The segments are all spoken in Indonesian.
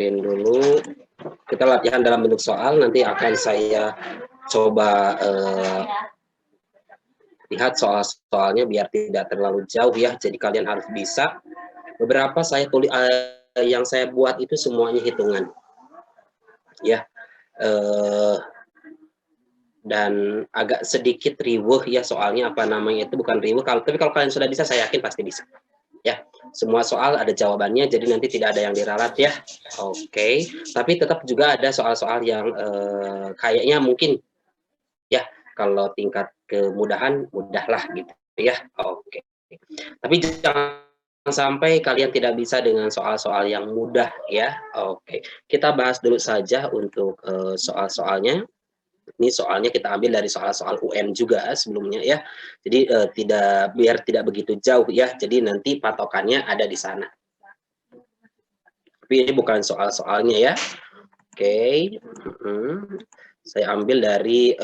screen dulu. Kita latihan dalam bentuk soal, nanti akan saya coba lihat soal-soalnya biar tidak terlalu jauh ya. Jadi kalian harus bisa. Beberapa saya tulis yang saya buat itu semuanya hitungan. Ya. Dan agak sedikit riweuh ya soalnya, apa namanya itu, bukan riweuh tapi kalau kalian sudah bisa saya yakin pasti bisa. Ya, semua soal ada jawabannya, jadi nanti tidak ada yang diralat ya. Oke, tapi tetap juga ada soal-soal yang kayaknya mungkin ya kalau tingkat kemudahan mudahlah gitu ya. Oke. Tapi jangan sampai kalian tidak bisa dengan soal-soal yang mudah ya. Oke. Kita bahas dulu saja untuk soal-soalnya. Ini soalnya kita ambil dari soal-soal UN juga sebelumnya ya. Jadi biar tidak begitu jauh ya. Jadi nanti patokannya ada di sana. Tapi ini bukan soal-soalnya ya. Oke. Saya ambil dari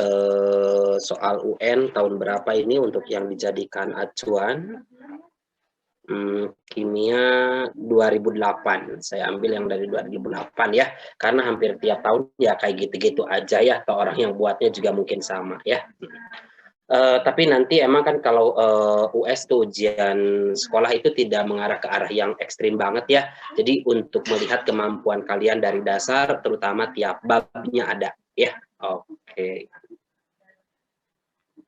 soal UN tahun berapa ini untuk yang dijadikan acuan. Kimia 2008. Saya ambil yang dari 2008 ya, karena hampir tiap tahun ya kayak gitu-gitu aja ya, atau orang yang buatnya juga mungkin sama ya. Tapi nanti emang kan kalau US tuh ujian sekolah itu tidak mengarah ke arah yang ekstrim banget ya. Jadi untuk melihat kemampuan kalian dari dasar, terutama tiap babnya ada ya. Oke.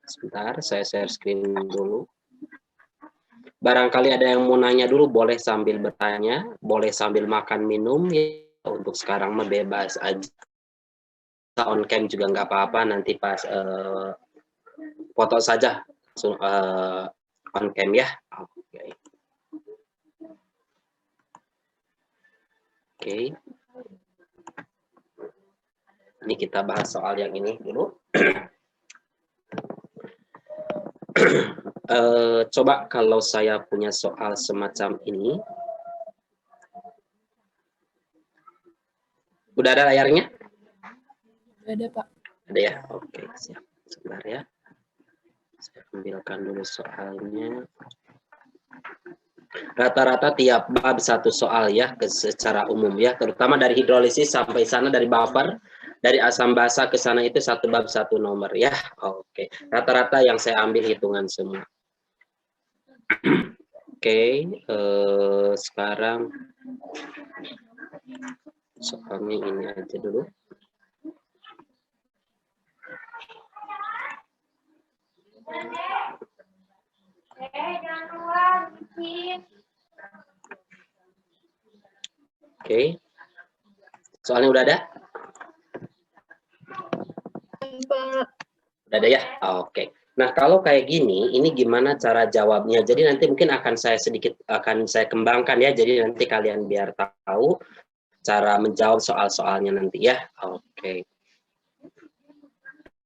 Sebentar, saya share screen dulu. Barangkali ada yang mau nanya dulu, boleh sambil bertanya, boleh sambil makan minum ya. Untuk sekarang mah bebas aja. On cam juga nggak apa-apa, nanti pas foto saja on cam ya. Oke. Oke. Ini kita bahas soal yang ini dulu. Coba kalau saya punya soal semacam ini. Udah ada layarnya? Ada, Pak. Ada ya? Oke, siap. Sebentar ya. Saya ambilkan dulu soalnya. Rata-rata tiap bab satu soal ya, secara umum ya. Terutama dari hidrolisis sampai sana, dari buffer, dari asam basa ke sana itu satu bab satu nomor ya. Oke, rata-rata yang saya ambil hitungan semua. Oke, sekarang soalnya ini aja dulu. Oke, soalnya udah ada? Udah ada ya? Oke. Nah, kalau kayak gini, ini gimana cara jawabnya? Jadi nanti mungkin akan saya kembangkan ya. Jadi nanti kalian biar tahu cara menjawab soal-soalnya nanti ya. Oke.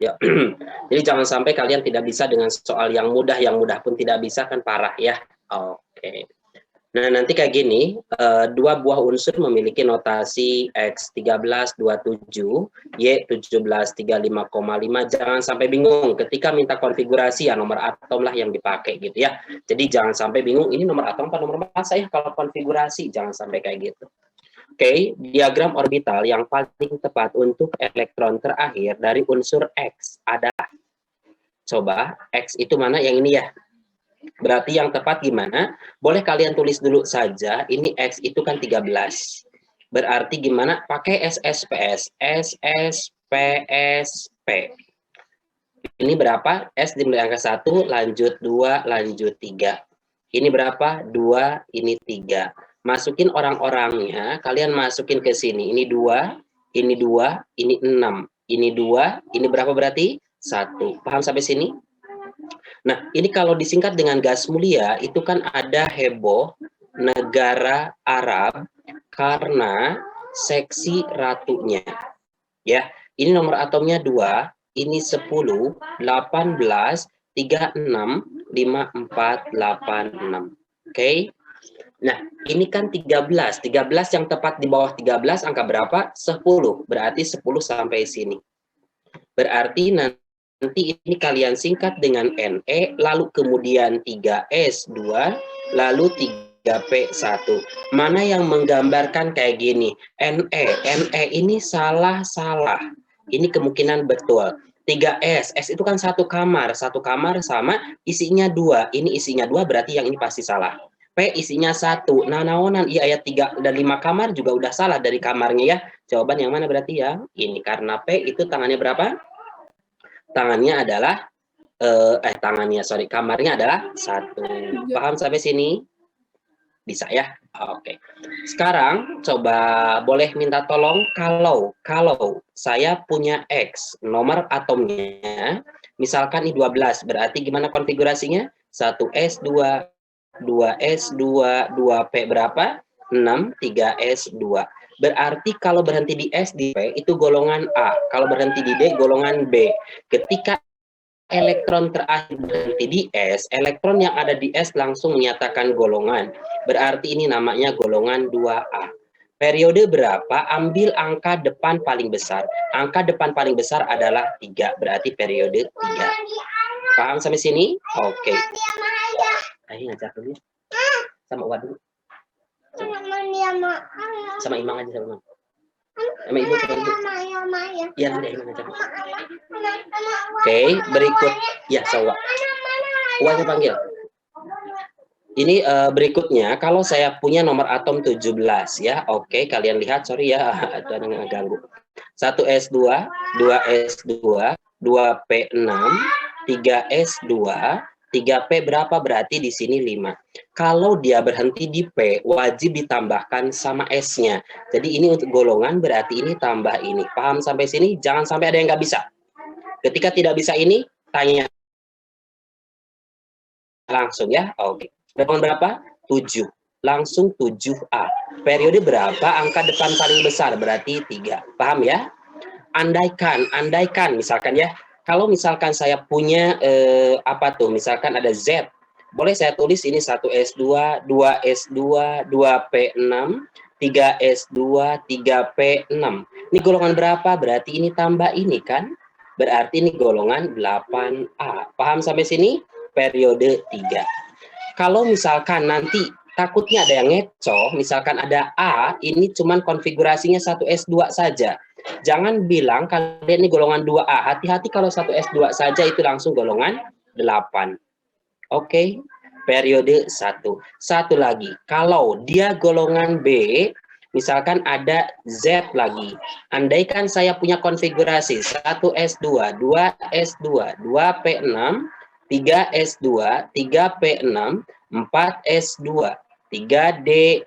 Ya. Jadi jangan sampai kalian tidak bisa dengan soal yang mudah pun tidak bisa, kan parah ya. Oke. Nah, nanti kayak gini, dua buah unsur memiliki notasi X 1327, Y 1735,5. Jangan sampai bingung ketika minta konfigurasi ya, nomor atom lah yang dipakai gitu ya. Jadi jangan sampai bingung, ini nomor atom apa nomor massa ya kalau konfigurasi, jangan sampai kayak gitu. Oke, diagram orbital yang paling tepat untuk elektron terakhir dari unsur X adalah, coba X itu mana? Yang ini ya. Berarti yang tepat gimana? Boleh kalian tulis dulu saja, ini X itu kan 13. Berarti gimana? Pakai SSPS. SSPSP. Ini berapa? S dimulai angka 1, lanjut 2, lanjut 3. Ini berapa? 2, ini 3. Masukin orang-orangnya, kalian masukin ke sini. Ini 2, ini 2, ini 6. Ini 2, ini berapa berarti? 1. Paham sampai sini? Nah, ini kalau disingkat dengan gas mulia, itu kan ada heboh negara Arab karena seksi ratunya. Ya, ini nomor atomnya 2, ini 10, 18, 36, 54, 86. Oke. Nah, ini kan 13. 13 yang tepat di bawah 13 angka berapa? 10. Berarti 10 sampai sini. Berarti nanti ini kalian singkat dengan NE, lalu kemudian 3S2, lalu 3P1. Mana yang menggambarkan kayak gini? NE ini salah. Ini kemungkinan betul. 3S, S itu kan satu kamar sama isinya 2. Ini isinya 2 berarti yang ini pasti salah. P isinya 1. Nah, naonan iya ayat 3 dan 5 kamar juga udah salah dari kamarnya ya. Jawaban yang mana berarti ya? Ini karena P itu tangannya berapa? Tangannya adalah kamarnya adalah 1. Paham sampai sini? Bisa ya? Oke. Sekarang coba boleh minta tolong kalau saya punya X, nomor atomnya misalkan ini 12, berarti gimana konfigurasinya? 1S2, 2S2, 2P berapa? 6, 3S2. Berarti kalau berhenti di S, di P itu golongan A. Kalau berhenti di D, golongan B. Ketika elektron terakhir berhenti di S, elektron yang ada di S langsung menyatakan golongan. Berarti ini namanya golongan 2A. Periode berapa? Ambil angka depan paling besar. Angka depan paling besar adalah 3, berarti periode 3. Paham sampai sini? Oke. Ayo ngajar dulu. Sama Uwa dulu. Sama Imang aja sama Imang. Sama Ibu coba Ibu. Iya, nanti Imang ngajar. Oke, berikut. Ya, Sawa. Uwanya panggil. Ini berikutnya, kalau saya punya nomor atom 17 ya, oke, kalian lihat, sorry ya, ada yang ganggu. 1S2, 2S2, 2P6, 3S2, 3P berapa? Berarti di sini 5. Kalau dia berhenti di P, wajib ditambahkan sama S-nya. Jadi ini untuk golongan, berarti ini tambah ini. Paham sampai sini? Jangan sampai ada yang nggak bisa. Ketika tidak bisa ini, tanya langsung ya. Oke. Golongan berapa? 7. Langsung 7A. Periode berapa? Angka depan paling besar, berarti 3. Paham ya? Andaikan misalkan ya, kalau misalkan saya punya misalkan ada Z, boleh saya tulis ini 1S2, 2S2, 2P6, 3S2, 3P6. Ini golongan berapa? Berarti ini tambah ini kan? Berarti ini golongan 8A. Paham sampai sini? Periode 3. Kalau misalkan nanti takutnya ada yang ngecoh, misalkan ada A, ini cuman konfigurasinya 1S2 saja. Jangan bilang kalian ini golongan 2A. Hati-hati kalau 1S2 saja itu langsung golongan 8. Oke, periode 1. Satu lagi, kalau dia golongan B, misalkan ada Z lagi. Andaikan saya punya konfigurasi 1S2, 2S2, 2P6, 3S2, 3P6, 4S2, 3D3.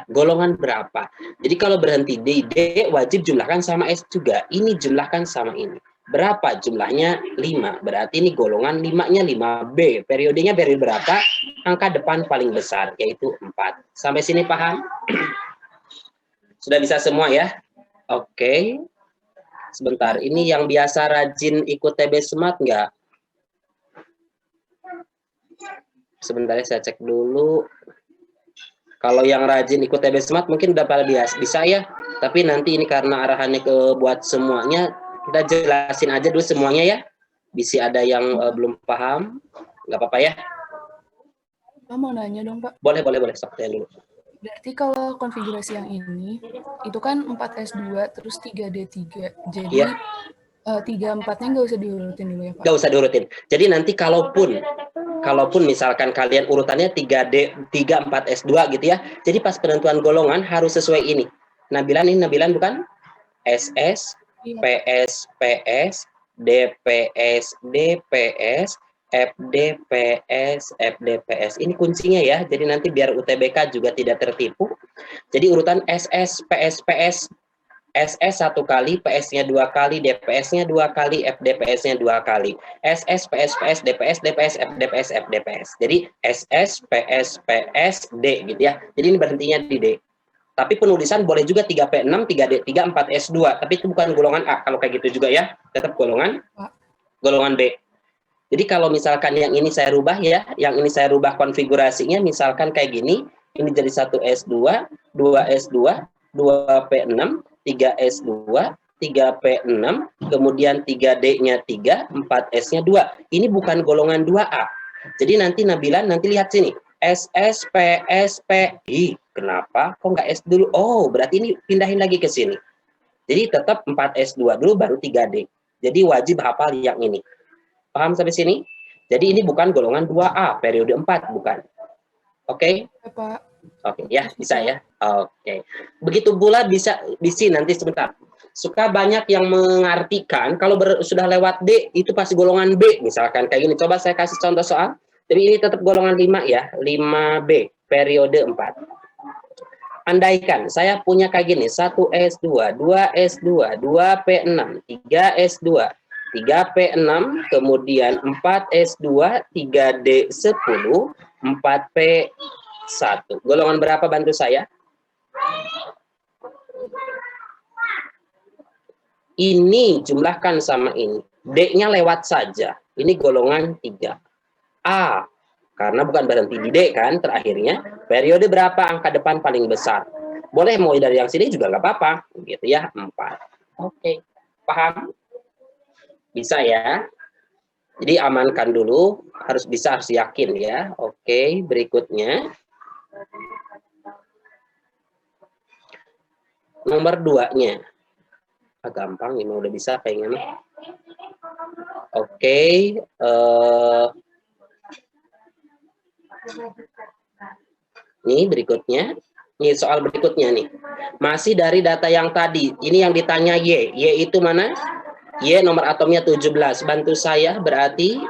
Golongan berapa? Jadi kalau berhenti di D, wajib jumlahkan sama S juga. Ini jumlahkan sama ini. Berapa jumlahnya? 5. Berarti ini golongan 5-nya 5B. Periodenya periode berapa? Angka depan paling besar, yaitu 4. Sampai sini paham? Sudah bisa semua ya? Oke. Sebentar, ini yang biasa rajin ikut TB Smart nggak? Sebentar ya, saya cek dulu. Kalau yang rajin ikut TB Smart mungkin udah pada bisa ya. Tapi nanti ini karena arahannya ke buat semuanya, kita jelasin aja dulu semuanya ya. Bisa ada yang belum paham, nggak apa-apa ya. Pak mau nanya dong Pak. Boleh. Stopnya dulu. Berarti kalau konfigurasi yang ini, itu kan 4S2 terus 3D3. Jadi ya. 3-4-nya nggak usah diurutin dulu ya Pak? Nggak usah diurutin. Jadi nanti kalaupun misalkan kalian urutannya 3D, 3, 4S2 gitu ya. Jadi pas penentuan golongan harus sesuai ini. Nabilan bukan? SS, PS, PS, DPS, DPS, FDPS, FDPS. Ini kuncinya ya. Jadi nanti biar UTBK juga tidak tertipu. Jadi urutan SS, PS, PS, SS 1 kali, PS-nya 2 kali, DPS-nya 2 kali, FDPS-nya 2 kali. SS, PS, PS, DPS, DPS, FDPS, FDPS. Jadi SS, PS, PS, D gitu ya. Jadi ini berhentinya di D. Tapi penulisan boleh juga 3P6, 3D3, 4S2. Tapi itu bukan golongan A. Kalau kayak gitu juga ya, tetap golongan B. Jadi kalau misalkan yang ini saya rubah ya, yang ini saya rubah konfigurasinya, misalkan kayak gini, ini jadi 1S2, 2S2, 2P6, 3S2, 3P6, kemudian 3D-nya 3, 4S-nya 2. Ini bukan golongan 2A. Jadi nanti Nabila, nanti lihat sini. SS, PS, PI. Kenapa? Kok nggak S dulu? Oh, berarti ini pindahin lagi ke sini. Jadi tetap 4S2 dulu, baru 3D. Jadi wajib hafal yang ini. Paham sampai sini? Jadi ini bukan golongan 2A, periode 4, bukan. Oke? Ya, Pak. Oke, ya, bisa ya. Oke. Begitu pula bisa di sini nanti sebentar. Suka banyak yang mengartikan kalau sudah lewat D itu pasti golongan B misalkan kayak gini. Coba saya kasih contoh soal. Tapi ini tetap golongan 5 ya, 5B, periode 4. Andaikan saya punya kayak gini, 1S2, 2S2, 2P6, 3S2, 3P6, kemudian 4S2, 3D10, 4P1. Golongan berapa bantu saya? Ini jumlahkan sama ini. D-nya lewat saja. Ini golongan 3. A, karena bukan berhenti di D kan terakhirnya. Periode berapa angka depan paling besar? Boleh mulai dari yang sini juga nggak apa-apa. Gitu ya, 4. Oke, paham? Bisa ya? Jadi amankan dulu, harus bisa, harus yakin ya. Oke, berikutnya. Nomor 2-nya. Gampang, ini udah bisa kayaknya. Oke, nih berikutnya. Nih soal berikutnya nih. Masih dari data yang tadi. Ini yang ditanya Y. Y itu mana? Y nomor atomnya 17. Bantu saya berarti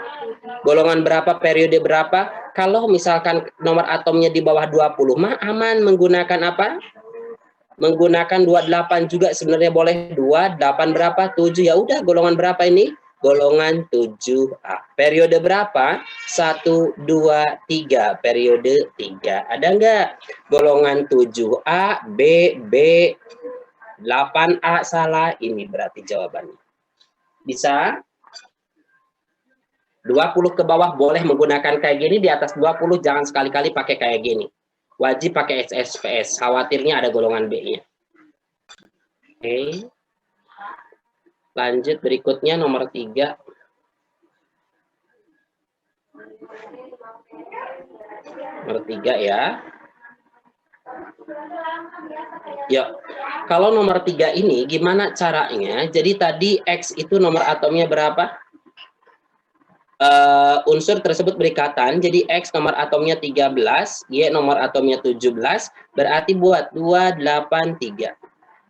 golongan berapa, periode berapa? Kalau misalkan nomor atomnya di bawah 20 mah aman menggunakan apa? Menggunakan 28 juga sebenarnya boleh. 28 berapa? 7. Ya udah, golongan berapa ini? Golongan 7A. Periode berapa? 1, 2, 3. Periode 3. Ada enggak? Golongan 7A, B, 8A salah. Ini berarti jawabannya. Bisa? 20 ke bawah boleh menggunakan kayak gini, di atas 20 jangan sekali-kali pakai kayak gini. Wajib pakai SSPS, khawatirnya ada golongan B-nya. Oke. Lanjut berikutnya nomor 3. Nomor 3 ya. Yuk, kalau nomor 3 ini gimana caranya? Jadi tadi X itu nomor atomnya berapa? Unsur tersebut berikatan, jadi X nomor atomnya 13, Y nomor atomnya 17, berarti buat 283.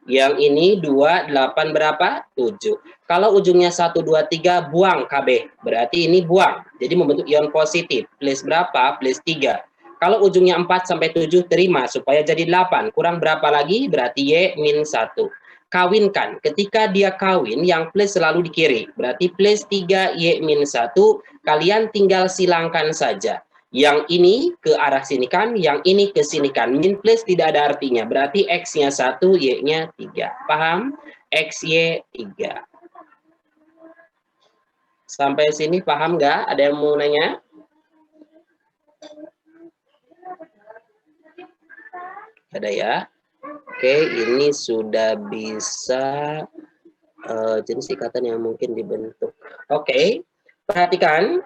Yang ini 28 berapa? 7. Kalau ujungnya 1, 2, 3, buang KB. Berarti ini buang. Jadi membentuk ion positif. Plus berapa? Plus 3. Kalau ujungnya 4 sampai 7, terima supaya jadi 8. Kurang berapa lagi? Berarti Y min 1. Kawinkan. Ketika dia kawin, yang plus selalu di kiri. Berarti plus 3 Y min 1. Kalian tinggal silangkan saja. Yang ini ke arah sini kan, yang ini ke sini kan. Min plus tidak ada artinya. Berarti X-nya 1, Y-nya 3. Paham? X, Y, 3. Sampai sini paham nggak? Ada yang mau nanya? Ada ya? Oke, ini sudah bisa jenis ikatan yang mungkin dibentuk. Oke, perhatikan.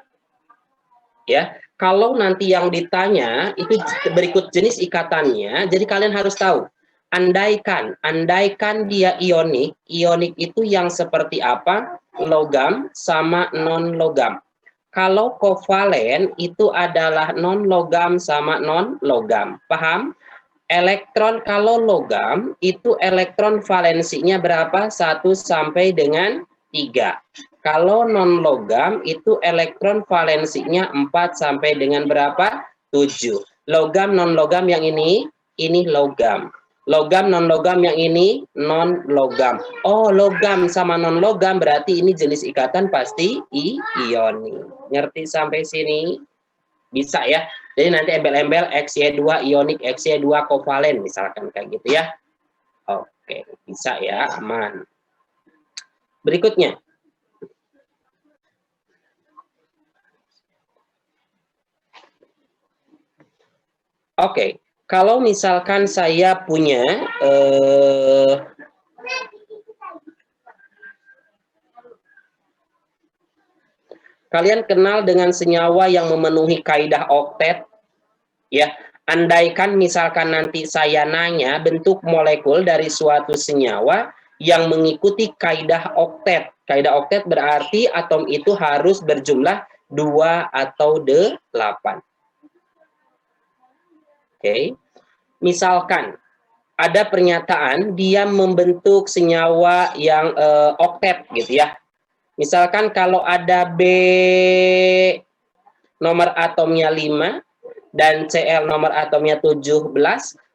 Ya, kalau nanti yang ditanya itu berikut jenis ikatannya, jadi kalian harus tahu. Andaikan dia ionik, ionik itu yang seperti apa? Logam sama non logam. Kalau kovalen itu adalah non logam sama non logam. Paham? Elektron kalau logam itu elektron valensinya berapa? 1 sampai dengan 3. Kalau non logam itu elektron valensinya 4 sampai dengan berapa? 7. Logam non logam yang ini logam. Logam non logam yang ini non logam. Oh, logam sama non logam berarti ini jenis ikatan pasti ionik. Ngerti sampai sini? Bisa ya. Jadi nanti embel-embel XY2 ionik, XY2 kovalen misalkan kayak gitu ya. Oke, bisa ya, aman. Berikutnya. Oke, kalau misalkan saya punya kalian kenal dengan senyawa yang memenuhi kaidah oktet? Ya, andaikan misalkan nanti saya nanya bentuk molekul dari suatu senyawa yang mengikuti kaidah oktet. Kaidah oktet berarti atom itu harus berjumlah 2 atau 8. Oke. Misalkan ada pernyataan dia membentuk senyawa yang oktet gitu ya. Misalkan kalau ada B nomor atomnya 5 dan Cl nomor atomnya 17,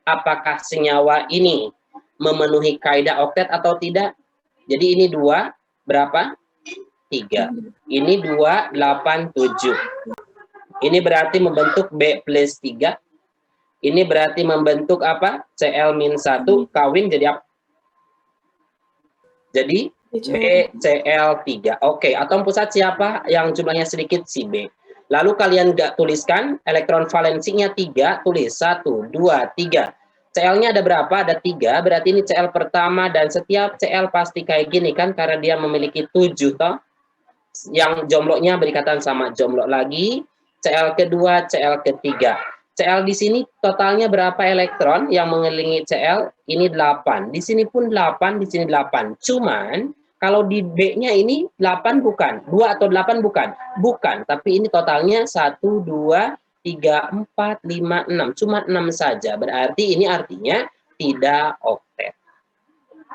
apakah senyawa ini memenuhi kaidah oktet atau tidak? Jadi ini 2, berapa? 3. Ini 2, 8, 7. Ini berarti membentuk B plus 3. Ini berarti membentuk apa? Cl-1 kawin jadi apa? Jadi BCl3. Oke, atom pusat siapa yang jumlahnya sedikit? Si B. Lalu kalian nggak tuliskan elektron valensinya 3, tulis 1, 2, 3. Cl-nya ada berapa? Ada 3, berarti ini Cl pertama dan setiap Cl pasti kayak gini kan karena dia memiliki 7 toh. Yang jomloknya berikatan sama jomlok lagi. Cl kedua, Cl ketiga. Cl di sini totalnya berapa elektron yang mengelilingi Cl? Ini 8. Di sini pun 8, di sini 8. Cuman kalau di B-nya ini 8 bukan, 2 atau 8 bukan. Bukan, tapi ini totalnya 1, 2, 3, 4, 5, 6. Cuma 6 saja. Berarti ini artinya tidak oktet.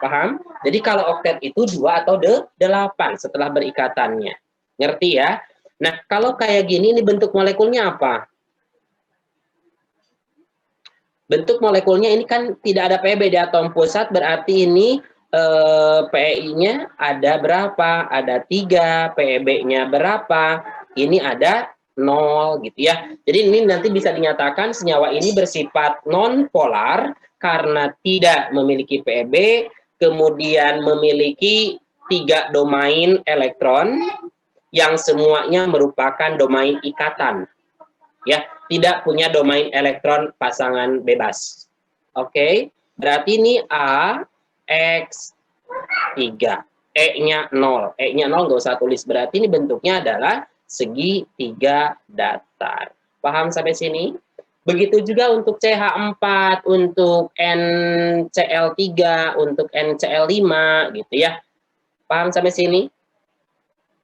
Paham? Jadi kalau oktet itu 2 atau 8 setelah berikatannya. Ngerti ya? Nah, kalau kayak gini, ini bentuk molekulnya apa? Bentuk molekulnya ini kan tidak ada Pb di atom pusat, berarti ini PEI-nya ada berapa? Ada 3, Pb-nya berapa? Ini ada 0 gitu ya. Jadi ini nanti bisa dinyatakan senyawa ini bersifat non-polar karena tidak memiliki Pb, kemudian memiliki 3 domain elektron yang semuanya merupakan domain ikatan. Ya, tidak punya domain elektron pasangan bebas. Oke, berarti ini A, X, 3. E-nya 0. E-nya 0 nggak usah tulis. Berarti ini bentuknya adalah segitiga datar. Paham sampai sini? Begitu juga untuk CH4, untuk NCl3, untuk NCl5, gitu ya. Paham sampai sini?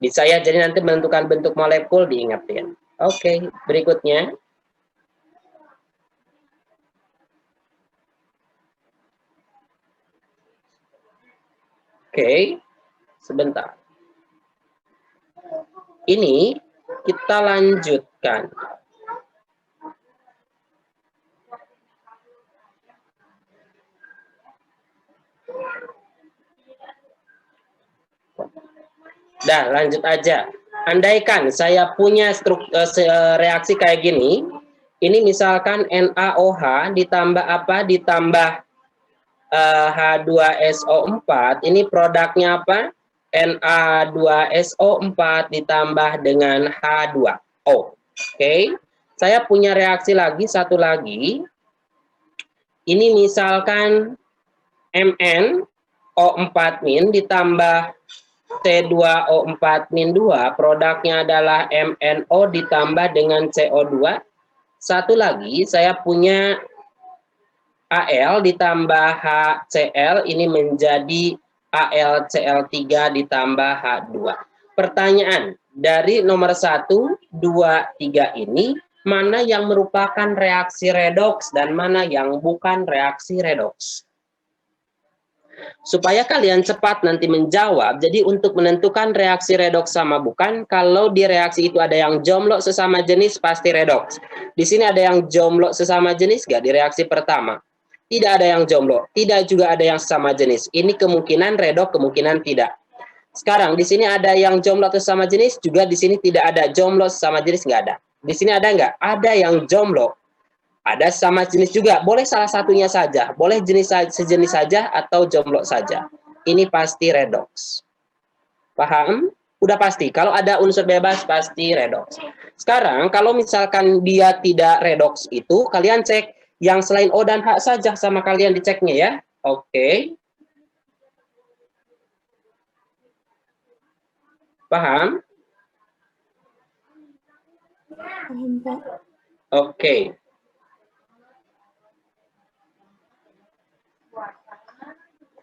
Bisa ya, jadi nanti menentukan bentuk molekul diingetin. Oke, berikutnya. Oke, sebentar. Ini kita lanjutkan. Dah, lanjut aja. Andaikan saya punya reaksi kayak gini, ini misalkan NaOH ditambah apa? Ditambah H2SO4, ini produknya apa? Na2SO4 ditambah dengan H2O. Oke, saya punya reaksi lagi, satu lagi. Ini misalkan MnO4- ditambah C2O4-2, produknya adalah MnO ditambah dengan CO2. Satu lagi, saya punya Al ditambah HCl, ini menjadi AlCl3 ditambah H2. Pertanyaan, dari nomor 1, 2, 3 ini, mana yang merupakan reaksi redoks dan mana yang bukan reaksi redoks? Supaya kalian cepat nanti menjawab, jadi untuk menentukan reaksi redoks sama bukan, kalau di reaksi itu ada yang jomblo sesama jenis, pasti redoks. Di sini ada yang jomblo sesama jenis nggak di reaksi pertama? Tidak ada yang jomblo, tidak juga ada yang sesama jenis. Ini kemungkinan redoks, kemungkinan tidak. Sekarang di sini ada yang jomblo sesama jenis, juga di sini tidak ada jomblo sesama jenis, nggak ada. Di sini ada nggak? Ada yang jomblo. Ada sama jenis juga, boleh salah satunya saja, boleh jenis sejenis saja atau jomblo saja. Ini pasti redoks. Paham? Udah pasti. Kalau ada unsur bebas pasti redoks. Sekarang kalau misalkan dia tidak redoks itu, kalian cek yang selain O dan H saja sama kalian diceknya ya. Oke. Paham? Paham, Pak. Oke.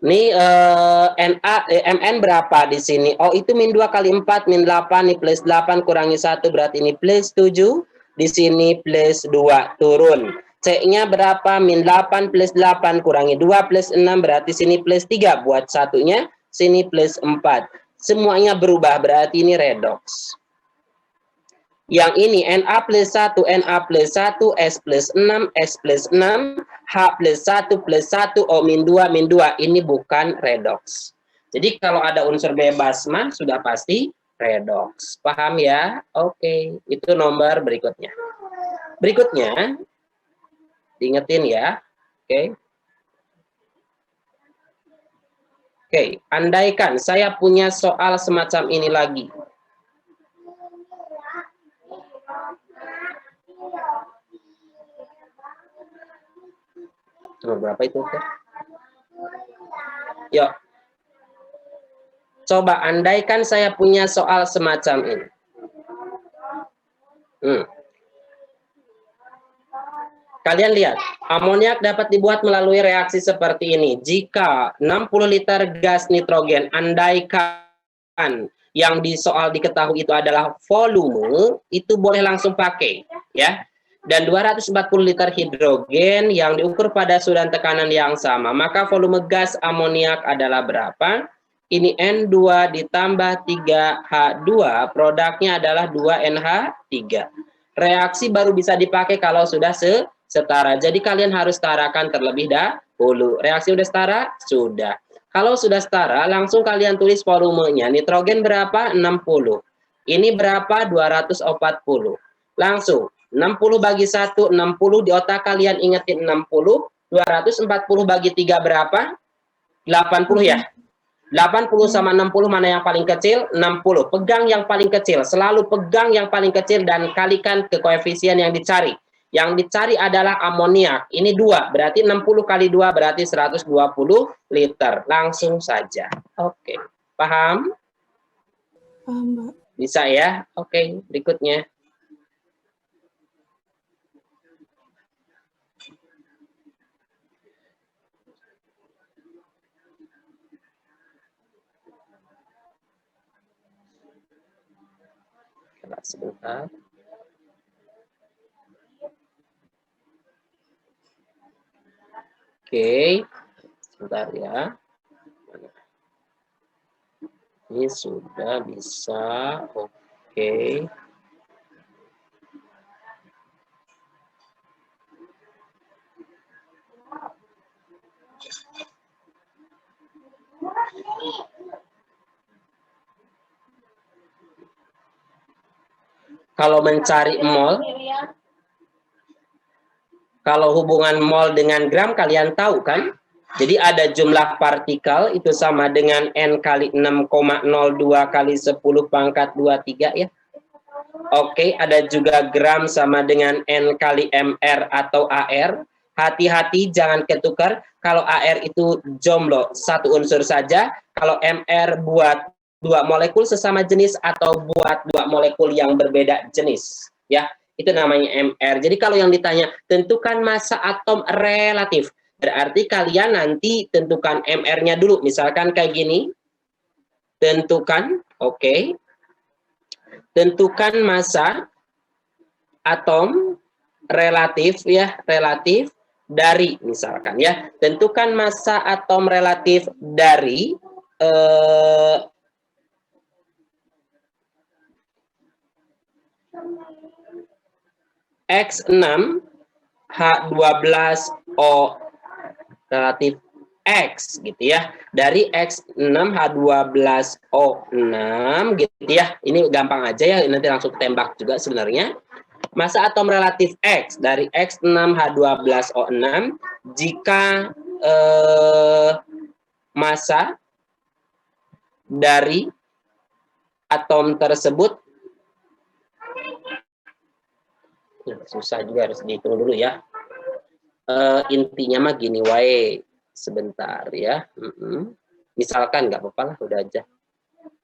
Nih Mn berapa di sini? Oh, itu min 2 kali 4, min 8, nih plus 8 kurangi 1, berarti ini plus 7. Di sini plus 2, turun. C-nya berapa? Min 8 plus 8 kurangi 2 plus 6, berarti sini plus 3. Buat satunya, sini plus 4. Semuanya berubah, berarti ini redox. Yang ini Na plus 1, Na plus 1, S plus 6, S plus 6, H plus 1 plus 1, O min 2, min 2. Ini bukan redox. Jadi kalau ada unsur bebas mah sudah pasti redox. Paham ya? Oke, itu nomor berikutnya. Berikutnya, diingetin ya. Oke. Oke, andaikan saya punya soal semacam ini lagi. Nomor berapa itu? Yuk. Coba andaikan saya punya soal semacam ini. Kalian lihat, amoniak dapat dibuat melalui reaksi seperti ini. Jika 60 liter gas nitrogen, andaikan yang di soal diketahui itu adalah volume, itu boleh langsung pakai, ya. Dan 240 liter hidrogen yang diukur pada suhu dan tekanan yang sama. Maka volume gas amoniak adalah berapa? Ini N2 ditambah 3H2, produknya adalah 2NH3. Reaksi baru bisa dipakai kalau sudah setara. Jadi kalian harus setarakan terlebih dahulu. Reaksi udah setara? Sudah. Kalau sudah setara, langsung kalian tulis volumenya. Nitrogen berapa? 60. Ini berapa? 240. Langsung. 60 bagi 1, 60. Di otak kalian ingetin 60. 240 bagi 3 berapa? 80 ya? 80 sama 60 mana yang paling kecil? 60. Pegang yang paling kecil. Selalu pegang yang paling kecil dan kalikan ke koefisien yang dicari. Yang dicari adalah amoniak. Ini 2. Berarti 60 kali 2 berarti 120 liter. Langsung saja. Oke. Paham? Paham, Mbak. Bisa ya? Oke. Berikutnya. Sebentar. Oke, sebentar ya. Ini sudah bisa. Oke. Kalau mencari mol, kalau hubungan mol dengan gram kalian tahu kan? Jadi ada jumlah partikel itu sama dengan N kali 6,02 kali 10 pangkat 23 ya. Oke, ada juga gram sama dengan N kali MR atau AR. Hati-hati jangan ketukar. Kalau AR itu jomblo satu unsur saja. Kalau MR buat 2 molekul sesama jenis atau buat 2 molekul yang berbeda jenis. Ya, itu namanya MR. Jadi kalau yang ditanya, tentukan massa atom relatif. Berarti kalian nanti tentukan MR-nya dulu. Misalkan kayak gini. Tentukan, oke. Tentukan massa atom relatif ya, relatif dari misalkan ya. Tentukan massa atom relatif dari X6 H12O relatif X gitu ya. Dari X6 H12O6 gitu ya. Ini gampang aja ya, nanti langsung tembak juga sebenarnya. Massa atom relatif X dari X6 H12O6 jika massa dari atom tersebut susah juga, harus dihitung dulu ya. Intinya mah gini wae, sebentar ya. Misalkan nggak apa-apa lah, udah aja.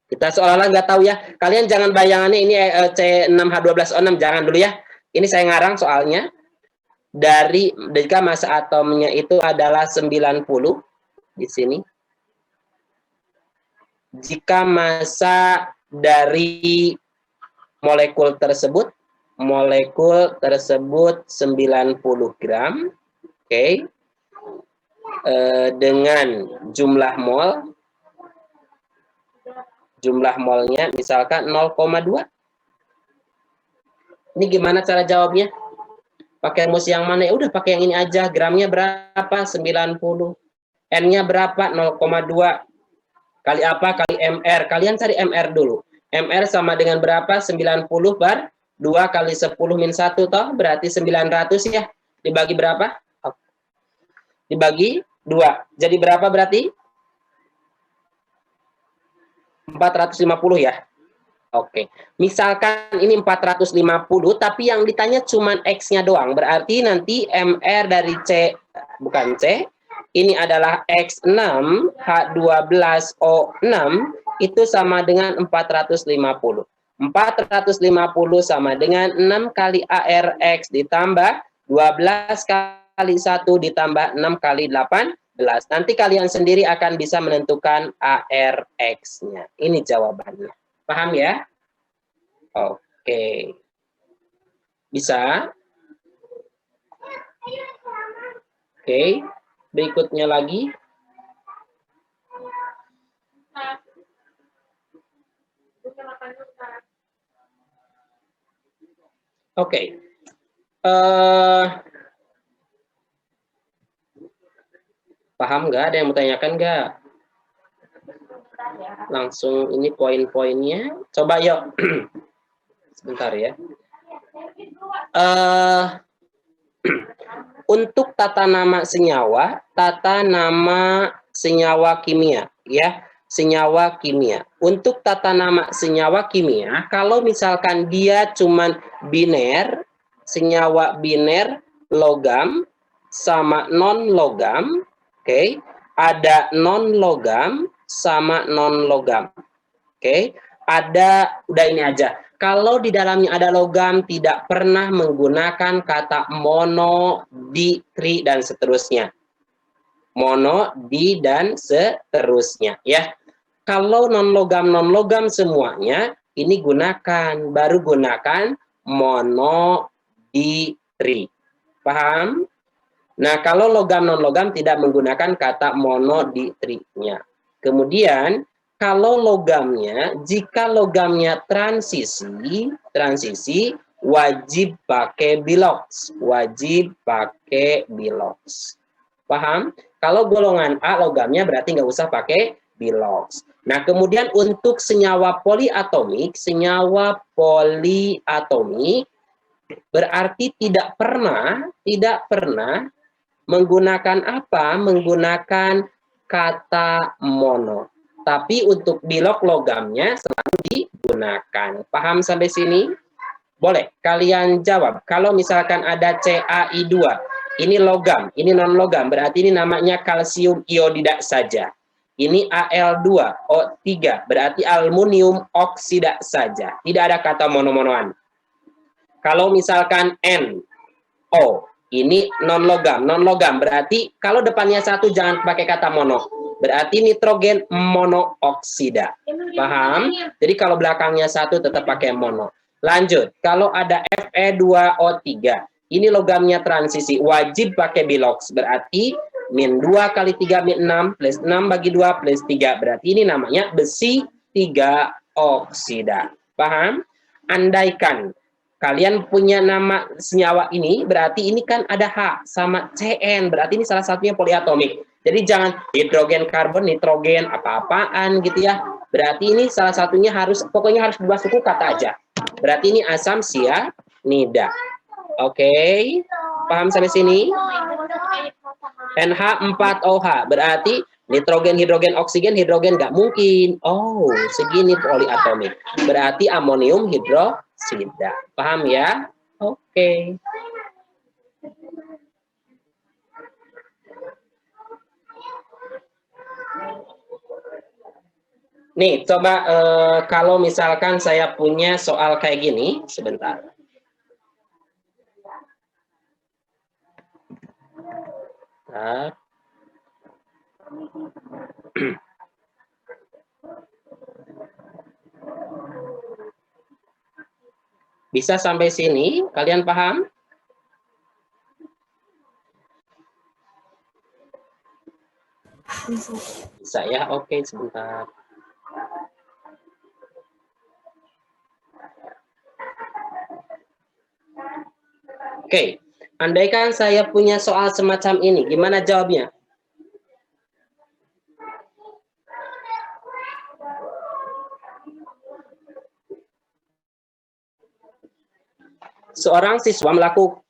Kita seolah-olah nggak tahu ya. Kalian jangan bayangannya ini C6H12O6, jangan dulu ya. Ini saya ngarang soalnya. Jika massa atomnya itu adalah 90 di sini. jika massa dari molekul tersebut 90 gram, oke, dengan jumlah molnya misalkan 0,2. Ini gimana cara jawabnya? Pakai rumus yang mana? Ya udah pakai yang ini aja. Gramnya berapa? 90. N-nya berapa? 0,2. Kali apa? Kali MR. Kalian cari MR dulu. MR sama dengan berapa? 90 bar 2 kali 10 min 1 toh, berarti 900 ya. Dibagi berapa? Dibagi 2. Jadi berapa berarti? 450 ya. Oke. Misalkan ini 450 tapi yang ditanya cuma X-nya doang. Berarti nanti MR dari C bukan C, ini adalah X6 H12O6 itu sama dengan 450. 450 sama dengan 6 kali ARX ditambah 12 kali 1 ditambah 6 kali 18. Nanti kalian sendiri akan bisa menentukan ARX-nya. Ini jawabannya. Paham ya? Oke. Bisa? Oke. Berikutnya lagi. Oke. Paham nggak? Ada yang mau tanyakan nggak? Langsung ini poin-poinnya. Coba yuk. Sebentar ya. Untuk tata nama senyawa kimia, ya, senyawa kimia. Untuk tata nama senyawa kimia, kalau misalkan dia cuman biner, senyawa biner logam sama non logam, oke, ada non logam sama non logam, oke, ada, udah ini aja. Kalau di dalamnya ada logam, tidak pernah menggunakan kata mono, di, tri, dan seterusnya. Mono, di, dan seterusnya. Ya. Kalau non-logam semuanya, ini gunakan. Baru gunakan mono, di, tri. Paham? Nah, kalau logam non-logam tidak menggunakan kata mono, di, tri-nya. Kemudian, kalau logamnya, jika logamnya transisi wajib pakai bilox, Paham? Kalau golongan A logamnya berarti nggak usah pakai bilox. Nah, kemudian untuk senyawa poliatomik berarti tidak pernah menggunakan apa? Menggunakan kata mono. Tapi untuk bilog logamnya selalu digunakan. Paham sampai sini? Boleh kalian jawab. Kalau misalkan ada CaI2, ini logam, ini non logam, berarti ini namanya kalsium iodida saja. Ini Al2O3, berarti aluminium oksida saja. Tidak ada kata mono-monoan. Kalau misalkan NO, ini non logam berarti kalau depannya satu jangan pakai kata mono. Berarti nitrogen monooksida. Paham? Jadi kalau belakangnya satu tetap pakai mono. Lanjut, kalau ada Fe2O3, ini logamnya transisi, wajib pakai bilox. Berarti min 2 kali 3 min 6 plus 6 bagi 2 plus 3. Berarti ini namanya besi 3 oksida. Paham? Andaikan kalian punya nama senyawa ini, berarti ini kan ada H sama Cn, berarti ini salah satunya poliatomik. Jadi jangan hidrogen, karbon, nitrogen, apa-apaan gitu ya. Berarti ini salah satunya pokoknya harus dua suku kata aja. Berarti ini asam sianida. Oke, paham sampai sini? NH4OH, berarti nitrogen, hidrogen, oksigen, hidrogen nggak mungkin. Oh, segini poliatomik. Berarti amonium hidroksida. Paham ya? Oke. Nih, coba kalau misalkan saya punya soal kayak gini, sebentar. Bisa sampai sini? Kalian paham? Bisa ya? Oke, sebentar. Oke, andaikan saya punya soal semacam ini, gimana jawabnya? Seorang siswa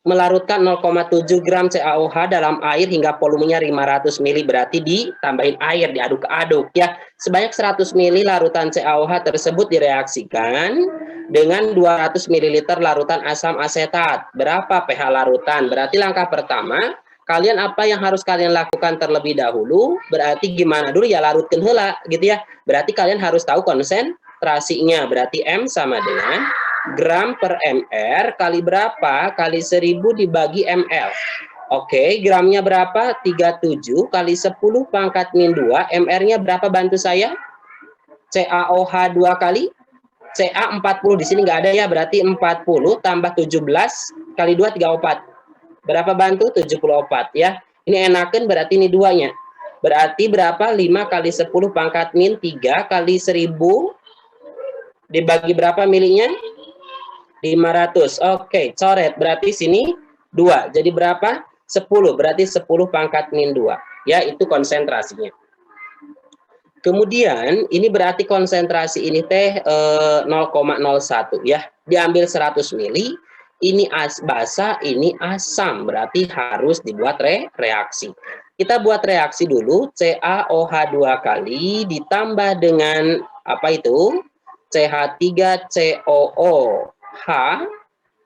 melarutkan 0,7 gram CaOH dalam air hingga volumenya 500 ml, berarti ditambahin air, diaduk-aduk ya. Sebanyak 100 ml larutan CaOH tersebut direaksikan dengan 200 ml larutan asam asetat. Berapa pH larutan? Berarti langkah pertama, kalian apa yang harus kalian lakukan terlebih dahulu? Berarti gimana dulu ya, larutkan heula gitu ya. Berarti kalian harus tahu konsentrasinya. Berarti M sama dengan gram per mr kali berapa? Kali 1000 dibagi ml. Oke, gramnya berapa? 37 kali 10 pangkat min 2. mr-nya berapa, bantu saya? CaOH 2 kali Ca 40, di sini nggak ada ya, berarti 40 tambah 17 kali 2 34. Berapa, bantu? 74 ya. Ini enakan, berarti ini duanya. Berarti berapa? 5 kali 10 pangkat min 3 kali 1000 dibagi berapa milinya? 500. Oke, coret. Berarti sini 2. Jadi berapa? 10. Berarti 10 pangkat min 2. Ya, itu konsentrasinya. Kemudian, ini berarti konsentrasi ini teh 0,01 ya. Diambil 100 mili. Ini basa, ini asam. Berarti harus dibuat reaksi. Kita buat reaksi dulu. CaOH 2 kali ditambah dengan apa itu? CH3COOH.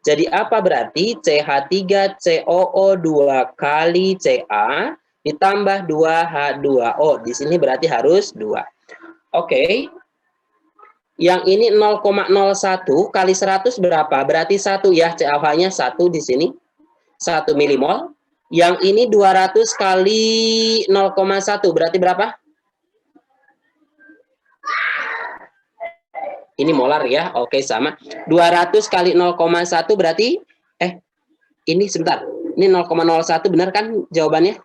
Jadi apa berarti? CH3COO 2 kali Ca ditambah 2H2O. Di sini berarti harus 2. Oke. Yang ini 0,01 kali 100 berapa? Berarti 1 ya. CaOH-nya 1 di sini. 1 milimol. Yang ini 200 kali 0,1 berarti berapa? Ini molar ya. Oke, sama. 200 kali 0,1 berarti ini sebentar. Ini 0,01 benar kan jawabannya?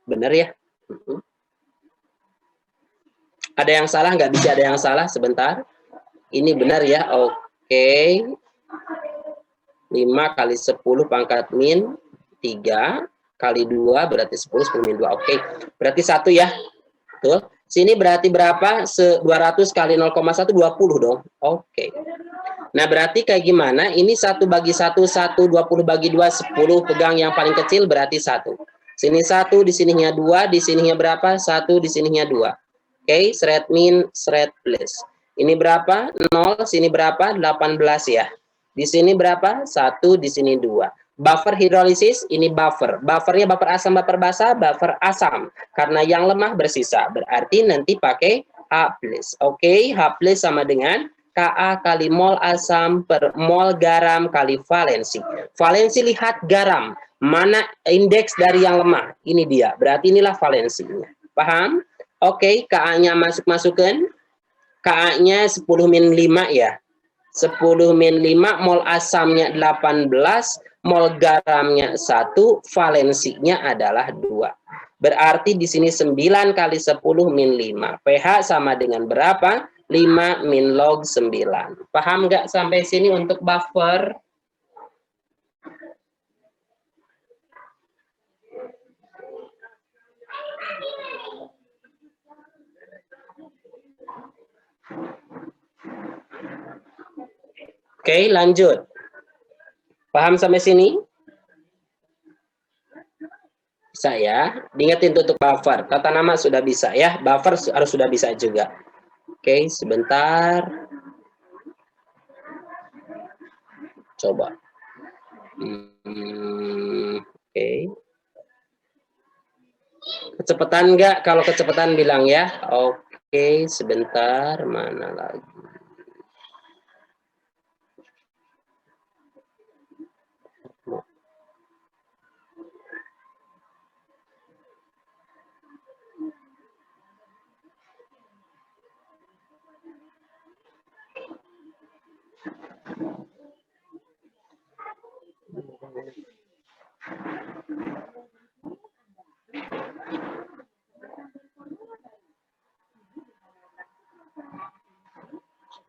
Benar ya? Ada yang salah? Nggak bisa ada yang salah. Sebentar. Ini benar ya. Oke. 5 kali 10 pangkat min 3 kali 2 berarti 10 min 2. Oke. Berarti 1 ya. Betul. Sini berarti berapa? 200 kali 0,1 20 dong. Oke. Nah, berarti kayak gimana? Ini 1 bagi 1, 1, 20 bagi 2, 10. Pegang yang paling kecil berarti 1. Sini 1, di sininya 2, di sininya berapa? 1, di sininya 2. Oke, seret min, seret plus. Ini berapa? 0, sini berapa? 18 ya. Di sini berapa? 1, di sini 2. Buffer hidrolisis, ini buffer. Buffernya buffer asam, buffer basa, buffer asam. Karena yang lemah bersisa. Berarti nanti pakai H+. Oke, H+ sama dengan Ka kali mol asam per mol garam kali valensi. Valensi lihat garam. Mana indeks dari yang lemah? Ini dia. Berarti inilah valensinya. Paham? Oke, Ka-nya masuk-masukan. Ka-nya 10 min 5 ya. 10 min 5, mol asamnya 18, mol garamnya 1, valensinya adalah 2. Berarti di sini 9 kali 10 min 5. pH sama dengan berapa? 5 min log 9. Paham nggak sampai sini untuk buffer? Oke, lanjut. Paham sampai sini? Bisa ya. Diingetin untuk buffer. Tata nama sudah bisa ya. Buffer harus sudah bisa juga. Oke, sebentar. Coba. Oke. Kecepatan enggak? Kalau kecepatan bilang ya. Oke, sebentar. Mana lagi?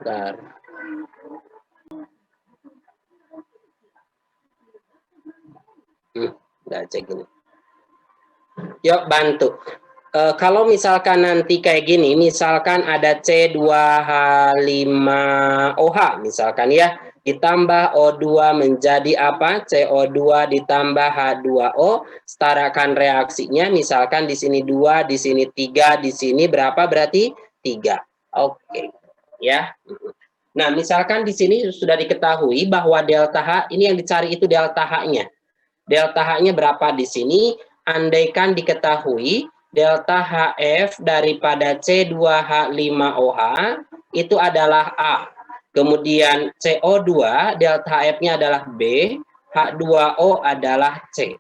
Bentar. Nggak cek gini. Yuk bantu. Kalau misalkan nanti kayak gini, misalkan ada C2H5OH, misalkan ya, ditambah O2 menjadi apa? CO2 ditambah H2O, setarakan reaksinya, misalkan di sini 2, di sini 3, di sini berapa berarti? 3. Oke. Ya. Nah, misalkan di sini sudah diketahui bahwa delta H, ini yang dicari itu delta H-nya. Delta H-nya berapa di sini? Andaikan diketahui delta HF daripada C2H5OH itu adalah A. Kemudian CO2 delta HF-nya adalah B, H2O adalah C.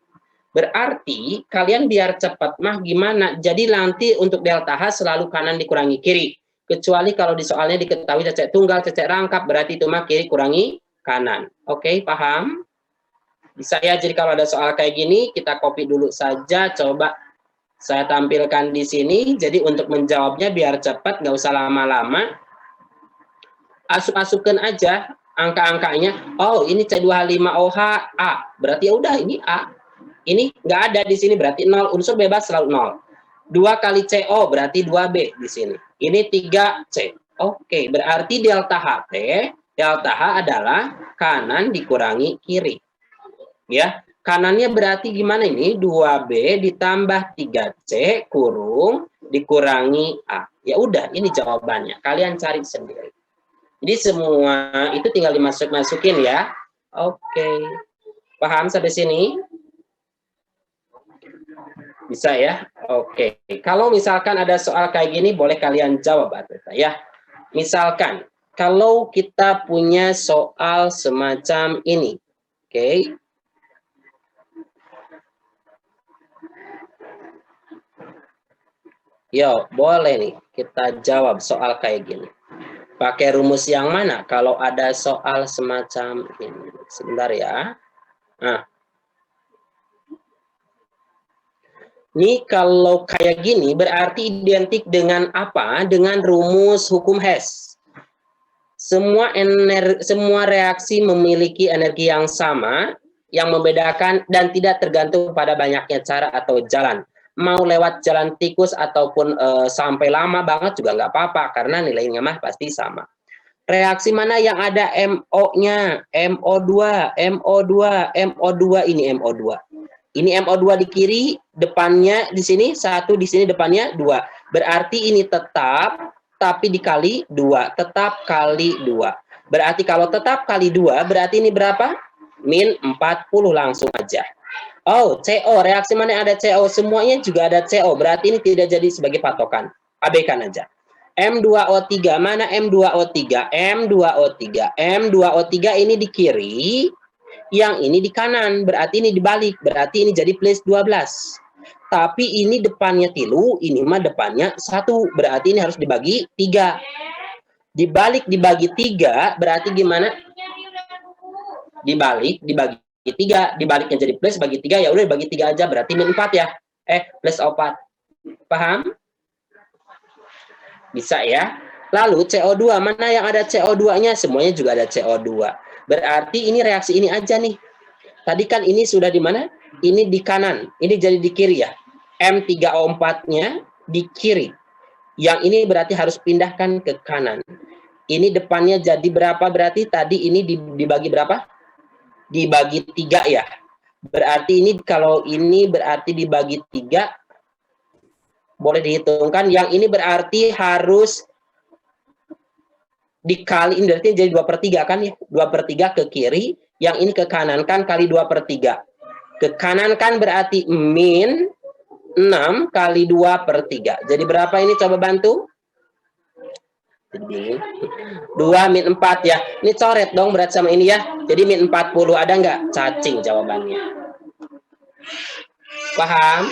Berarti kalian biar cepat mah gimana? Jadi nanti untuk delta H selalu kanan dikurangi kiri. Kecuali kalau di soalnya diketahui cecek tunggal, cecek rangkap, berarti itu mah kiri kurangi kanan. Oke, paham? Bisa ya, jadi kalau ada soal kayak gini, kita copy dulu saja, coba saya tampilkan di sini. Jadi untuk menjawabnya biar cepat, nggak usah lama-lama. Asup-asupkan aja angka-angkanya. Oh, ini C2H5OH A, berarti ya udah ini A. Ini nggak ada di sini, berarti 0, unsur bebas selalu 0. 2 kali CO, berarti 2B di sini. Ini 3C. Oke, berarti delta HT, delta H adalah kanan dikurangi kiri. Ya, kanannya berarti gimana ini? 2B ditambah 3C kurung dikurangi A. Ya udah, ini jawabannya. Kalian cari sendiri. Jadi semua itu tinggal dimasukin ya. Oke. Paham sampai sini? Bisa ya? Oke. Kalau misalkan ada soal kayak gini, boleh kalian jawab ya. Misalkan, kalau kita punya soal semacam ini. Oke. Yo, boleh nih kita jawab soal kayak gini. Pakai rumus yang mana kalau ada soal semacam ini? Sebentar ya. Nah. Ini kalau kayak gini berarti identik dengan apa? Dengan rumus hukum Hess. Semua reaksi memiliki energi yang sama, yang membedakan dan tidak tergantung pada banyaknya cara atau jalan. Mau lewat jalan tikus ataupun sampai lama banget juga nggak apa-apa karena nilainya mah pasti sama. Reaksi mana yang ada MO-nya? MO2, MO2, MO2 ini MO2. Ini MO2 di kiri, depannya di sini 1, di sini depannya 2. Berarti ini tetap tapi dikali 2, tetap kali 2. Berarti kalau tetap kali 2, berarti ini berapa? Min 40 langsung aja. Oh, CO, reaksi mana ada CO? Semuanya juga ada CO, berarti ini tidak jadi sebagai patokan. Abaikan aja. M2O3, mana M2O3? M2O3. M2O3 ini di kiri, yang ini di kanan, berarti ini dibalik, berarti ini jadi plus 12. Tapi ini depannya tilu, ini mah depannya 1, berarti ini harus dibagi 3. Dibalik dibagi 3, berarti gimana? Dibalik dibagi 3, dibaliknya jadi plus, bagi 3, ya udah bagi 3 aja, berarti min 4 ya. Plus 4. Paham? Bisa ya. Lalu CO2, mana yang ada CO2-nya? Semuanya juga ada CO2. Berarti ini reaksi ini aja nih. Tadi kan ini sudah di mana? Ini di kanan. Ini jadi di kiri ya. M3O4-nya di kiri. Yang ini berarti harus pindahkan ke kanan. Ini depannya jadi berapa berarti? Tadi ini dibagi berapa? Dibagi 3 ya. Berarti ini kalau ini berarti dibagi 3. Boleh dihitungkan. Yang ini berarti harus dikali, ini berarti jadi 2/3 kan ya. 2/3 ke kiri. Yang ini ke kanan kan kali 2/3. Ke kanan kan berarti min 6 kali 2/3. Jadi berapa ini coba bantu? 2 min 4 ya. Ini coret dong berat sama ini ya. Jadi min 40 ada nggak? Cacing jawabannya. Paham?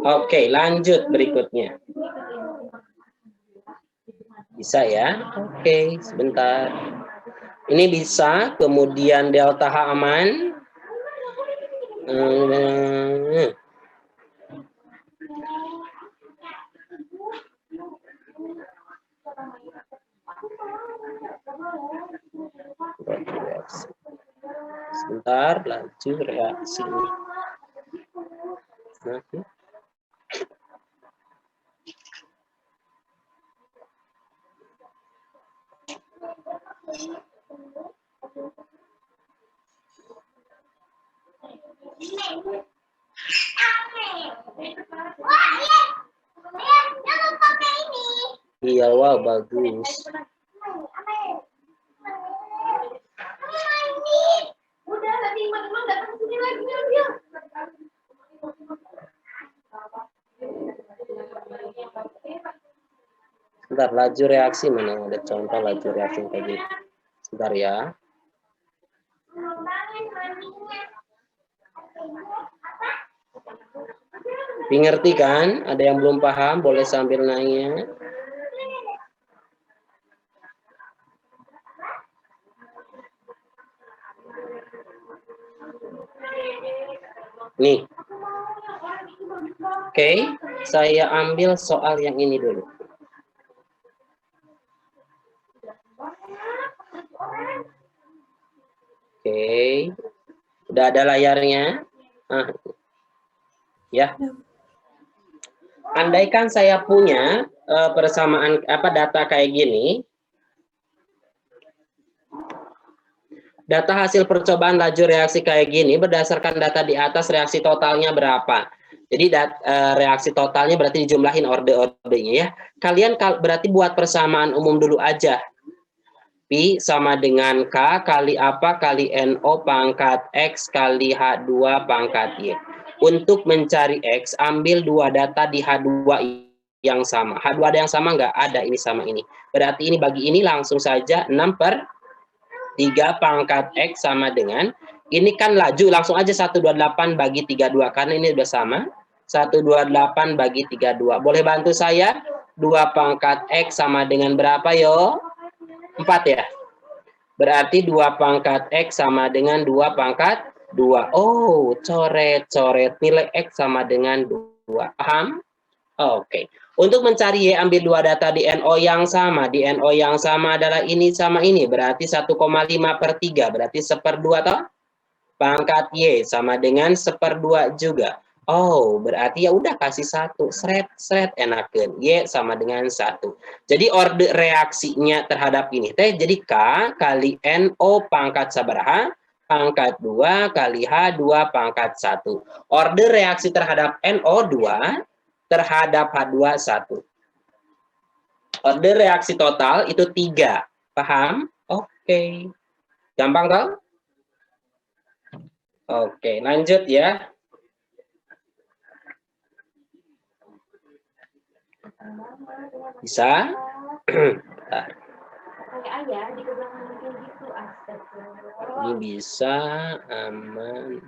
Oke, lanjut berikutnya. Bisa ya? Oke, sebentar. Ini bisa, kemudian delta H aman. laju reaksinya. Nah, iya, wow, bagus. Sebentar, laju reaksi mana? Ada contoh laju reaksi kayak gitu. Sebentar ya. Dimengerti kan? Ada yang belum paham, boleh sambil nanya. Nih. Oke, saya ambil soal yang ini dulu. Oke. Udah ada layarnya? Ya. Andaikan saya punya persamaan data kayak gini. Data hasil percobaan laju reaksi kayak gini berdasarkan data di atas reaksi totalnya berapa. Jadi reaksi totalnya berarti dijumlahin orde-ordenya ya. Kalian berarti buat persamaan umum dulu aja. Pi sama dengan K kali apa kali NO pangkat X kali H2 pangkat Y. Untuk mencari X, ambil dua data di H2 yang sama. H2 ada yang sama nggak? Ada, ini sama ini. Berarti ini bagi ini langsung saja 6/3 pangkat X sama dengan, ini kan laju, langsung aja 128 bagi 32, karena ini udah sama. 128 bagi 32. Boleh bantu saya? 2 pangkat X sama dengan berapa yo? 4 ya? Berarti 2 pangkat X sama dengan 2 pangkat 2. Oh, coret-coret. Nilai X sama dengan 2. Paham? Oke. Untuk mencari Y, ambil dua data di NO yang sama. Di NO yang sama adalah ini sama ini. Berarti 1,5/3. Berarti 1/2 toh? Pangkat Y sama dengan 1/2 juga. Oh, berarti ya udah kasih 1. Sret enakeun. Y sama dengan 1. Jadi orde reaksinya terhadap ini teh jadi K kali NO pangkat sabaraha? Pangkat 2 kali H2 pangkat 1. Orde reaksi terhadap NO2 terhadap H2 1. Orde reaksi total itu 3. Paham? Oke. Gampang toh? Oke, lanjut ya. Bisa? Ini bisa, aman.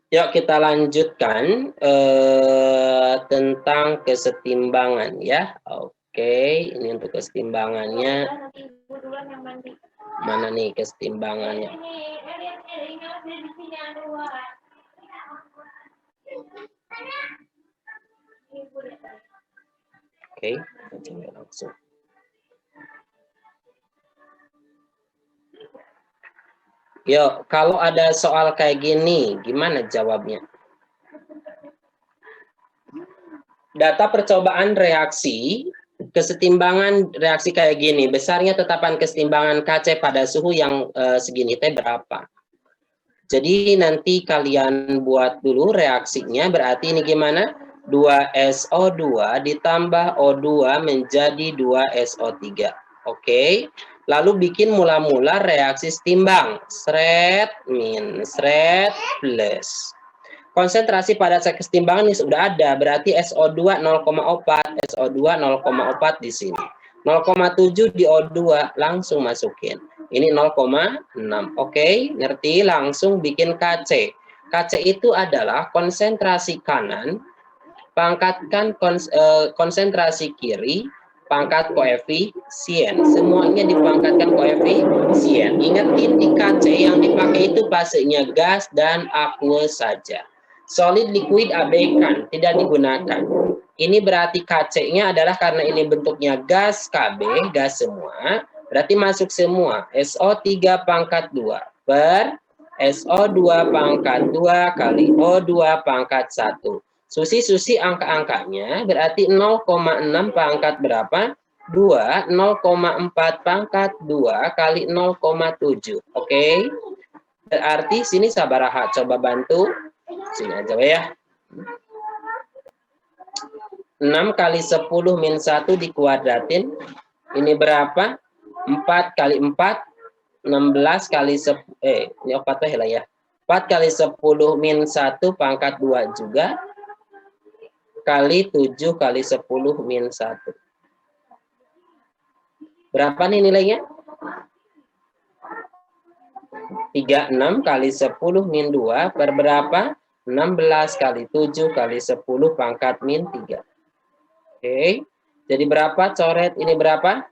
Yuk kita lanjutkan tentang kesetimbangan ya. Oke, ini untuk kesetimbangannya. Mana nih kesetimbangannya? Oke, kita langsung. Yuk, kalau ada soal kayak gini, gimana jawabnya? Data percobaan reaksi, kesetimbangan reaksi kayak gini, besarnya tetapan kesetimbangan Kc pada suhu yang segini teh berapa? Jadi nanti kalian buat dulu reaksinya, berarti ini gimana? 2SO2 ditambah O2 menjadi 2SO3. Oke. Lalu bikin mula-mula reaksi setimbang. Sret min, sret plus. Konsentrasi pada kesetimbangan ini sudah ada. Berarti SO2 0,4, SO2 0,4 di sini. 0,7 di O2 langsung masukin. Ini 0,6. Oke, ngerti? Langsung bikin KC. KC itu adalah konsentrasi kanan, pangkatkan konsentrasi kiri, pangkat koefisien. Semuanya dipangkatkan koefisien. Ingetin di KC yang dipakai itu fasenya gas dan aqueous saja. Solid liquid abaikan, tidak digunakan. Ini berarti KC-nya adalah karena ini bentuknya gas KB, gas semua, berarti masuk semua. SO3 pangkat 2 per SO2 pangkat 2 kali O2 pangkat 1. Susi angka-angkanya berarti 0,6 pangkat berapa? 2, 0,4 pangkat 2 kali 0,7. Oke? Berarti sini sabaraha, coba bantu. Sini aja ya. 6 kali 10 min 1 dikuadratin. Ini berapa? 4 kali 4, 16 kali 10, ini 4 lah ya. 4 kali 10 min 1 pangkat 2 juga. Kali 7 kali 10 min 1. Berapa nih nilainya? 36 kali 10 min 2 per berapa? 16 kali 7 kali 10 pangkat min 3. Oke, jadi berapa coret ini berapa?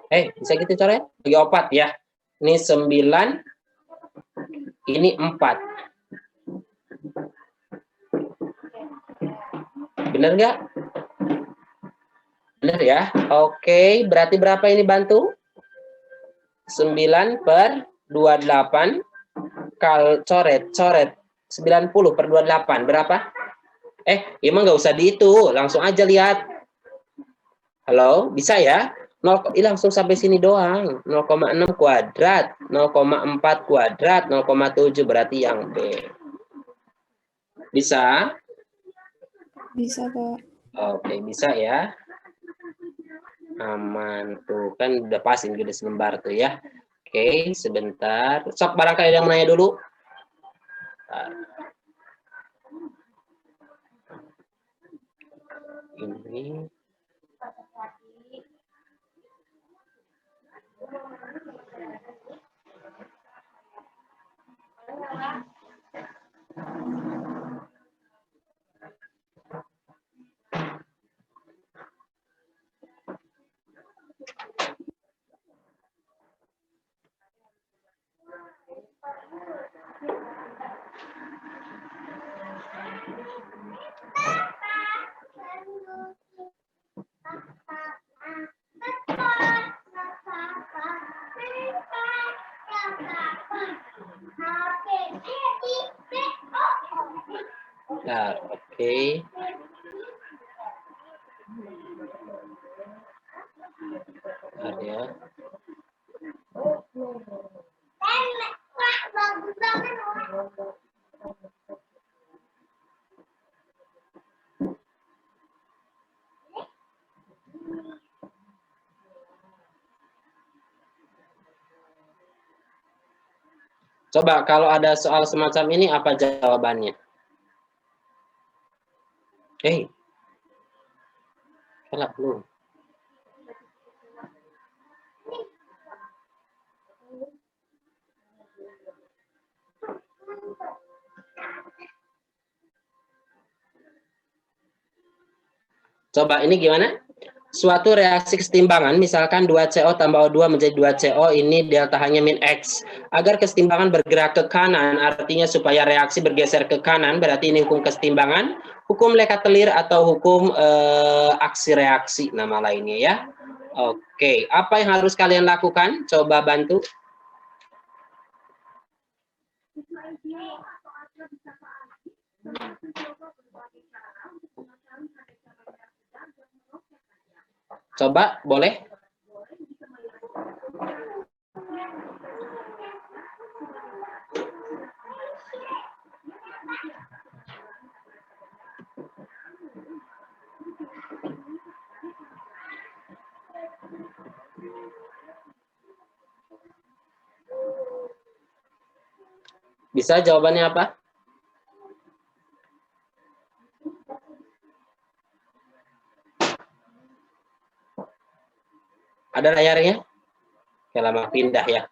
Bisa gitu coret? Bagi 4 ya. Ini 9, ini 4. Bener nggak? Bener ya? Oke, berarti berapa ini bantu? 9 per 28 coret 90 per 28 berapa? Emang nggak usah di itu, langsung aja lihat. Halo, bisa ya? Langsung sampai sini doang. 0,6 kuadrat, 0,4 kuadrat, 0,7 berarti yang B. Bisa? Bisa, Pak. Oke, bisa ya. Aman tuh, kan udah pas ini udah selembar tuh ya. Oke, sebentar. Sok barangkali ada yang menanya dulu. Ini. Nah, oke. Ada. Coba kalau ada soal semacam ini apa jawabannya? Kelak lu. Coba ini gimana? Suatu reaksi kesetimbangan, misalkan 2CO tambah O2 menjadi 2CO, ini delta hanya min X. Agar kesetimbangan bergerak ke kanan, artinya supaya reaksi bergeser ke kanan, berarti ini hukum kesetimbangan, hukum Leka-Telir atau hukum aksi reaksi, nama lainnya ya. Oke, apa yang harus kalian lakukan? Coba bantu. Coba, boleh? Bisa jawabannya apa? Ada layarnya? Oke, lama pindah ya.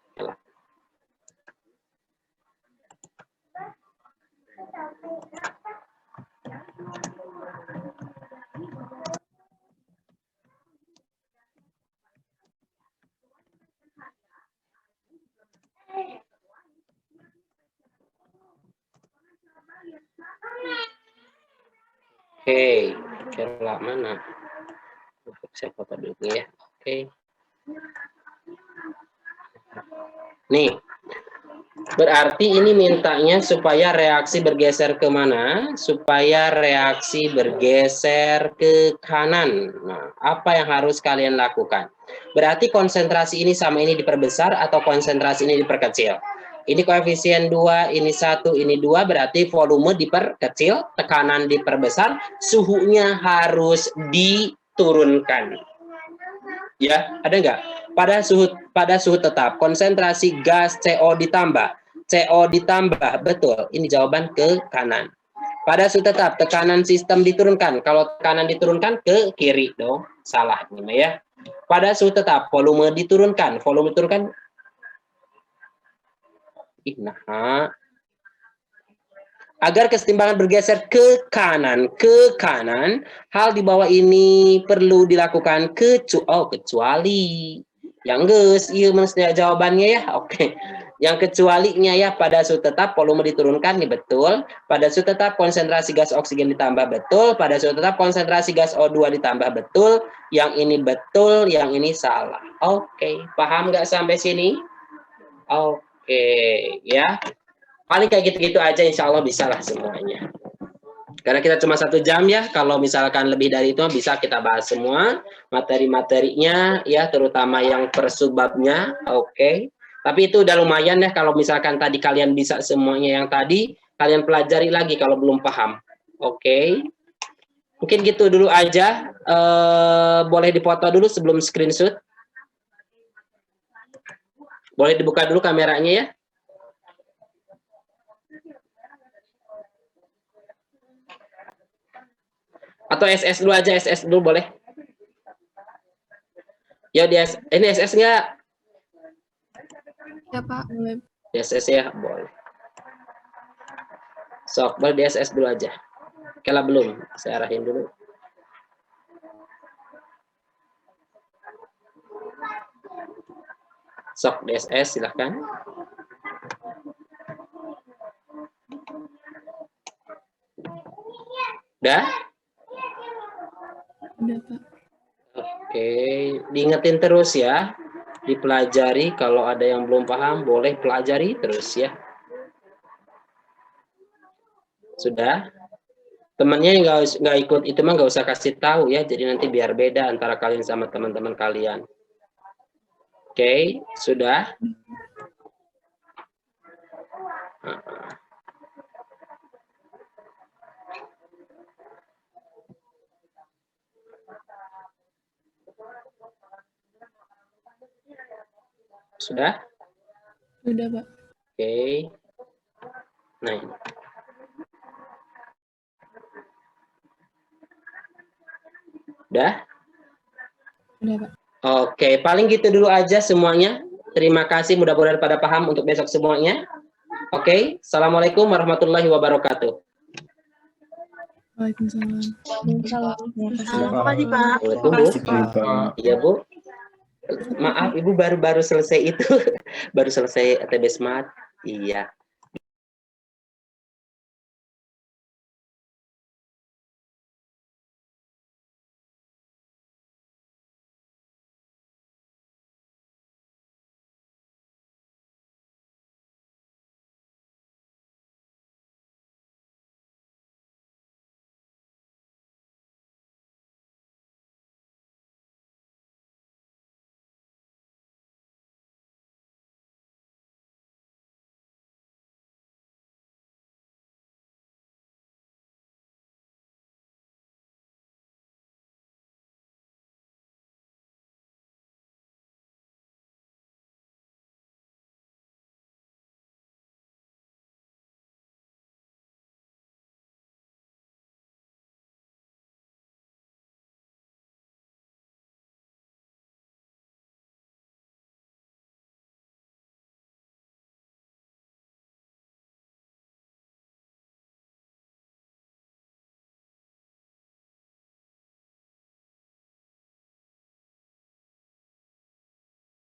Oke, kira mana? Saya foto dulu ya. Oke. Nih, berarti ini mintanya supaya reaksi bergeser ke mana? Supaya reaksi bergeser ke kanan. Nah, apa yang harus kalian lakukan? Berarti konsentrasi ini sama ini diperbesar atau konsentrasi ini diperkecil? Ini koefisien 2, ini 1, ini 2, berarti volume diperkecil, tekanan diperbesar, suhunya harus diturunkan. Ya, ada nggak? Pada suhu tetap, konsentrasi gas CO ditambah. CO ditambah, betul. Ini jawaban ke kanan. Pada suhu tetap, tekanan sistem diturunkan. Kalau tekanan diturunkan ke kiri dong. Salah ini ya. Pada suhu tetap, volume diturunkan. Volume diturunkan. Nah, agar kesetimbangan bergeser ke kanan, hal di bawah ini perlu dilakukan kecuali yang geus, iya maksudnya jawabannya ya, oke. Yang kecualinya ya, pada suhu tetap volume diturunkan, nih betul. Pada suhu tetap konsentrasi gas oksigen ditambah, betul. Pada suhu tetap konsentrasi gas O2 ditambah, betul. Yang ini betul, yang ini salah. Oke, paham nggak sampai sini? Oke, ya. Paling kayak gitu-gitu aja, insya Allah bisa lah semuanya. Karena kita cuma 1 jam ya, kalau misalkan lebih dari itu bisa kita bahas semua materi-materinya ya, terutama yang per subbabnya. Oke. Tapi itu udah lumayan ya, kalau misalkan tadi kalian bisa semuanya yang tadi, kalian pelajari lagi kalau belum paham. Oke. Mungkin gitu dulu aja. Boleh dipoto dulu sebelum screenshot. Boleh dibuka dulu kameranya ya. Atau SS dulu aja, SS dulu boleh. Ya, ini SS nggak? Ya Pak, boleh. SS ya, boleh. Sok, boleh di SS dulu aja. Kalau belum, saya arahin dulu. Sok, di SS silahkan. Udah? Udah Pak. Oke, diingetin terus ya. Dipelajari, kalau ada yang belum paham, boleh pelajari terus ya. Sudah? Temannya yang nggak ikut itu mah nggak usah kasih tahu ya, jadi nanti biar beda antara kalian sama teman-teman kalian. Oke, sudah? Sudah? Udah Pak. Oke. Nah, ini. Udah? Udah Pak. Oke, paling gitu dulu aja semuanya. Terima kasih, mudah-mudahan pada paham untuk besok semuanya. Oke, Assalamualaikum warahmatullahi wabarakatuh. Waalaikumsalam. Terima kasih Pak. Iya Bu. Maaf Ibu baru selesai itu, baru selesai TB Smart. Iya.